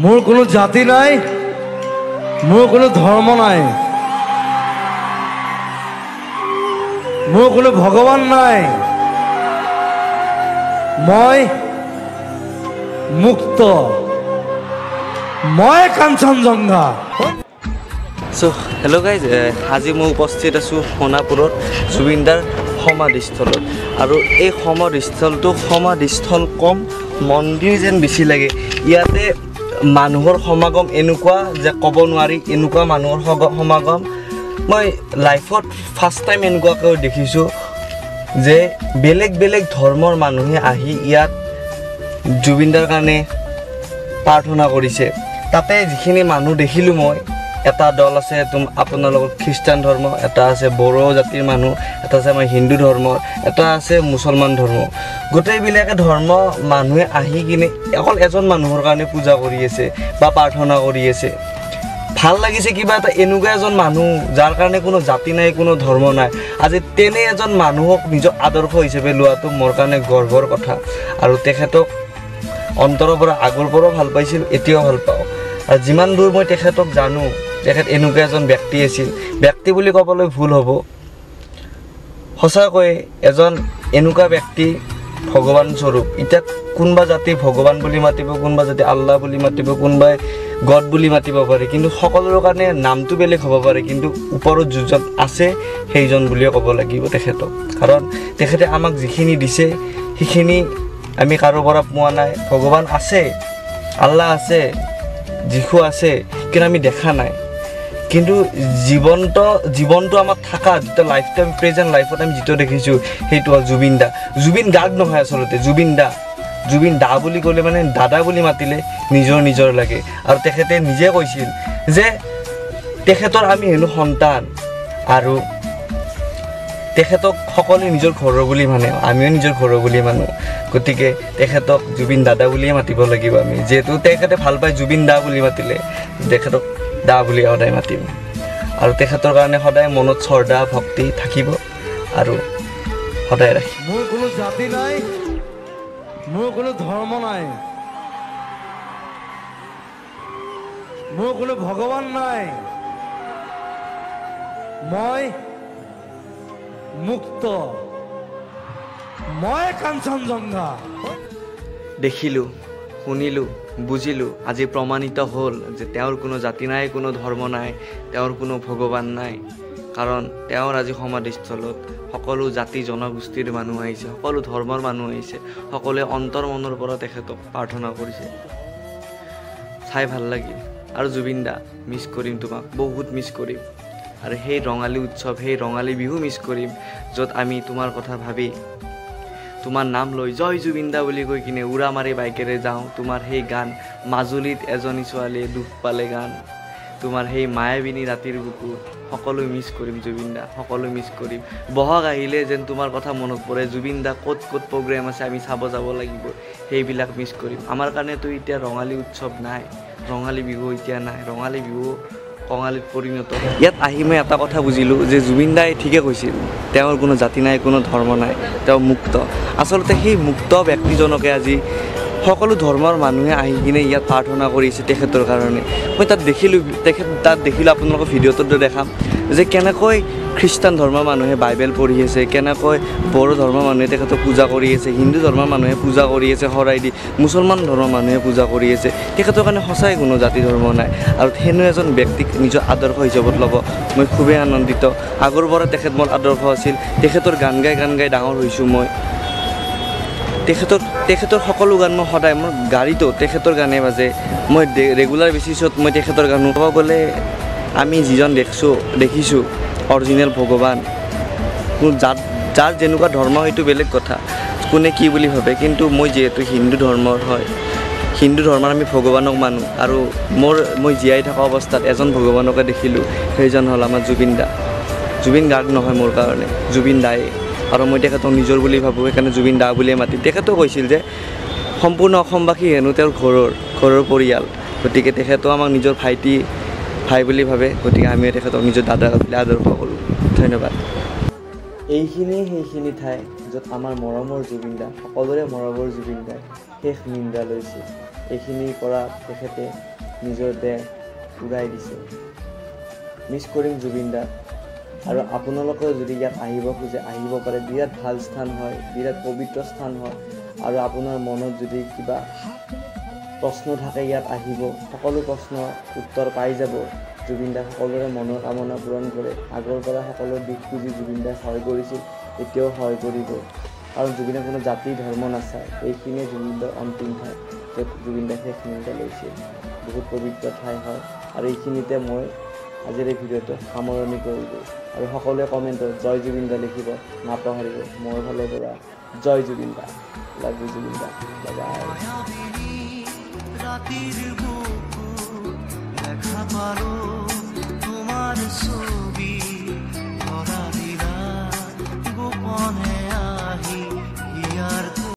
মোৰ কোনো জাতি নাই, মোৰ কোনো ধৰ্ম নাই, মোৰ কোনো ভগৱান নাই, মই মুক্ত, মই কাঞ্চনজংঘা। সো হেল্ল' গাইজ, আজি মই উপস্থিত আছোঁ সোণাপুৰত জুবিনদাৰ সমাধিস্থলত। আৰু এই সমাধিস্থল কম মন্দিৰ যেন বেছি লাগে। ইয়াতে মানুহৰ সমাগম এনেকুৱা যে ক'ব নোৱাৰি, এনেকুৱা মানুহৰ সমাগম মই লাইফত ফাৰ্ষ্ট টাইম এনেকুৱাকৈ দেখিছোঁ যে বেলেগ বেলেগ ধৰ্মৰ মানুহে আহি ইয়াত জুবিনদাৰ কাৰণে প্ৰাৰ্থনা কৰিছে। তাতে যিখিনি মানুহ দেখিলোঁ মই, এটা দল আছে আপোনালোকৰ খ্ৰীষ্টান ধৰ্ম, এটা আছে বড়ো জাতিৰ মানুহ, এটা আছে আমাৰ হিন্দু ধৰ্মৰ, এটা আছে মুছলমান ধৰ্ম। গোটেইবিলাকে ধৰ্ম মানুহে আহি কিনে অকল এজন মানুহৰ কাৰণে পূজা কৰি আছে বা প্ৰাৰ্থনা কৰি আছে। ভাল লাগিছে কিবা এটা, এনেকুৱা এজন মানুহ যাৰ কাৰণে কোনো জাতি নাই, কোনো ধৰ্ম নাই, আজি তেনে এজন মানুহক নিজৰ আদৰ্শ হিচাপে লোৱাটো মোৰ কাৰণে গৰ্বৰ কথা। আৰু তেখেতক অন্তৰৰ পৰা আগৰ পৰাও ভাল পাইছিল, এতিয়াও ভাল পাওঁ। আৰু যিমান দূৰ মই তেখেতক জানো, তেখেত এনেকুৱা এজন ব্যক্তি আছিল। ব্যক্তি বুলি ক'বলৈ ভুল হ'ব, সঁচাকৈ এজন এনেকুৱা ব্যক্তি ভগৱান স্বৰূপ। এতিয়া কোনোবা জাতি ভগৱান বুলি মাতিব, কোনোবা জাতি আল্লাহ বুলি মাতিব, কোনোবাই গড বুলি মাতিব পাৰে, কিন্তু সকলোৰে কাৰণে নামটো বেলেগ হ'ব পাৰে, কিন্তু ওপৰত যোনজন আছে সেইজন বুলিয়ে ক'ব লাগিব তেখেতক। কাৰণ তেখেতে আমাক যিখিনি দিছে সেইখিনি আমি কাৰো পৰা পোৱা নাই। ভগৱান আছে, আল্লাহ আছে, যীশু আছে, কিন্তু আমি দেখা নাই। কিন্তু জীৱনটো আমাৰ থকা যিটো লাইফ টাইম, প্ৰেজেণ্ট লাইফত আমি যিটো দেখিছোঁ সেইটো হ'ল জুবিন দা। জুবিন গাৰ্গ নহয় আচলতে, জুবিন দা বুলি ক'লে মানে দাদা বুলি মাতিলে নিজৰ লাগে। আৰু তেখেতে নিজে কৈছিল যে তেখেতৰ আমি হেনো সন্তান, আৰু তেখেতক সকলোৱে নিজৰ ঘৰৰ বুলি মানে, আমিও নিজৰ ঘৰৰ বুলি মানো। গতিকে তেখেতক জুবিন দাদা বুলিয়ে মাতিব লাগিব আমি, যিহেতু তেখেতে ভাল পায় জুবিন দা বুলি মাতিলে, তেখেতক দা বুলি সদায় মাতিম। আৰু তেখেতৰ কাৰণে সদায় মনত শ্ৰদ্ধা ভক্তি থাকিব আৰু সদায় ৰাখিম। মোৰ কোনো জাতি নাই, মোৰ কোনো ধৰ্ম নাই, মোৰ কোনো ভগৱান নাই, মই মুক্ত, মই কাঞ্চনজংঘা। দেখিলোঁ, শুনিলোঁ, বুজিলোঁ, আজি প্ৰমাণিত হ'ল যে তেওঁৰ কোনো জাতি নাই, কোনো ধৰ্ম নাই, তেওঁৰ কোনো ভগৱান নাই। কাৰণ তেওঁৰ আজি সমাধিস্থলত সকলো জাতি জনগোষ্ঠীৰ মানুহ আহিছে, সকলো ধৰ্মৰ মানুহ আহিছে, সকলোৱে অন্তৰ মনৰ পৰা তেখেতক প্ৰাৰ্থনা কৰিছে। চাই ভাল লাগিল। আৰু জুবিন দা, মিছ কৰিম তোমাক, বহুত মিছ কৰিম। আৰু সেই ৰঙালী উৎসৱ, সেই ৰঙালী বিহু মিছ কৰিম, য'ত আমি তোমাৰ কথা ভাবি তোমাৰ নাম লৈ জয় জুবিন দা বুলি কৈ কিনে উৰা মাৰি বাইকেৰে যাওঁ। তোমাৰ সেই গান, মাজুলীত এজনী ছোৱালীয়ে দুখ পালে গান, তোমাৰ সেই মায়াবিনী ৰাতিৰ বুকুত, সকলো মিছ কৰিম জুবিন দা, সকলো মিছ কৰিম। বহাগ আহিলে যেন তোমাৰ কথা মনত পৰে, জুবিন দা ক'ত প্ৰগ্ৰেম আছে আমি চাব যাব লাগিব, সেইবিলাক মিছ কৰিম। আমাৰ কাৰণেতো এতিয়া ৰঙালী উৎসৱ নাই, ৰঙালী বিহু এতিয়া নাই, ৰঙালী বিহু কঙালীত পৰিণত। ইয়াত আহি মই এটা কথা বুজিলোঁ যে জুবিন দাই ঠিকে কৈছিল, তেওঁৰ কোনো জাতি নাই, কোনো ধৰ্ম নাই, তেওঁ মুক্ত। আচলতে সেই মুক্ত ব্যক্তিজনকে আজি সকলো ধৰ্মৰ মানুহে আহি কিনে ইয়াত প্ৰাৰ্থনা কৰিছে তেখেতৰ কাৰণে। মই তাত দেখিলোঁ আপোনালোকৰ ভিডিঅ'টোত দেখাম যে কেনেকৈ খ্ৰীষ্টান ধৰ্মৰ মানুহে বাইবেল পঢ়ি আছে, কেনেকৈ বড়ো ধৰ্মৰ মানুহে তেখেতক পূজা কৰি আছে, হিন্দু ধৰ্মৰ মানুহে পূজা কৰি আছে শৰাই দি, মুছলমান ধৰ্মৰ মানুহে পূজা কৰি আছে। তেখেতৰ কাৰণে সঁচাই কোনো জাতি ধৰ্ম নাই। আৰু সেনে এজন ব্যক্তিক নিজৰ আদৰ্শ হিচাপত ল'ব মই খুবেই আনন্দিত। আগৰ পৰা তেখেত মোৰ আদৰ্শ আছিল, তেখেতৰ গান গাই ডাঙৰ হৈছোঁ মই। তেখেতৰ সকলো গান মই সদায়, মোৰ গাড়ীটো তেখেতৰ গানেই বাজে, মই ৰেগুলাৰ বেচিছত মই তেখেতৰ গান ক'ব গ'লে আমি যিজন দেখিছোঁ অৰিজিনেল ভগৱান, যাৰ যেনেকুৱা ধৰ্ম সেইটো বেলেগ কথা, কোনে কি বুলি ভাবে, কিন্তু মই যিহেতু হিন্দু ধৰ্মৰ হয়, হিন্দু ধৰ্মৰ আমি ভগৱানক মানো। আৰু মই জীয়াই থকা অৱস্থাত এজন ভগৱানকে দেখিলোঁ, সেইজন হ'ল আমাৰ জুবিন দা। জুবিন গাৰ্গ নহয় মোৰ কাৰণে, জুবিন দাই। আৰু মই তেখেতক নিজৰ বুলি ভাবোঁ, সেইকাৰণে জুবিন দা বুলিয়ে মাতিম। তেখেতেও কৈছিল যে সম্পূৰ্ণ অসমবাসী হেনো তেওঁৰ ঘৰৰ পৰিয়াল, গতিকে তেখেতেও আমাক নিজৰ ভাই বুলি ভাবে, গতিকে আমিও তেখেতক নিজৰ দাদা বুলি আদৰ্শ কৰোঁ। ধন্যবাদ। সেইখিনি ঠাই য'ত আমাৰ মৰমৰ জুবিন দা, সকলোৰে মৰমৰ জুবিন দাই শেষ নিদ্ৰা লৈছে। এইখিনিৰ পৰা তেখেতে নিজৰ দেহ উৰাই দিছে। মিছ কৰিম জুবিন দাক। আৰু আপোনালোকেও যদি ইয়াত আহিব খোজে আহিব পাৰে। বিৰাট ভাল স্থান হয়, বিৰাট পবিত্ৰ স্থান হয়। আৰু আপোনাৰ মনত যদি কিবা প্ৰশ্ন থাকে ইয়াত আহিব, সকলো প্ৰশ্নৰ উত্তৰ পাই যাব। জুবিন দাই সকলোৰে মনৰ কামনা পূৰণ কৰে। আগৰ পৰা সকলো দিশ বুজি জুবিন দাই সহায় কৰিছিল, এতিয়াও সহায় কৰিব। কাৰণ জুবিনে কোনো জাতি ধৰ্ম নাচায়। এইখিনিয়ে জুবিন দাৰ অন্তিম ঠাই, য'ত জুবিন দাই শেষ নিশ্বাস লৈছিল। বহুত পবিত্ৰ ঠাই হয়। আৰু এইখিনিতে মই আজিৰ এই ভিডিঅ'টো সামৰণি কৰিলোঁ। আৰু সকলোৱে কমেণ্টত জয় জুবিন দা লিখিব নাপাহৰিব। মোৰ ফালৰ পৰা জয় জুবিন দা, লাভ ইউ জুবিন দা, বাই বাই। ৰাতেৰ বুকু দেখা পাৰো তোমাৰ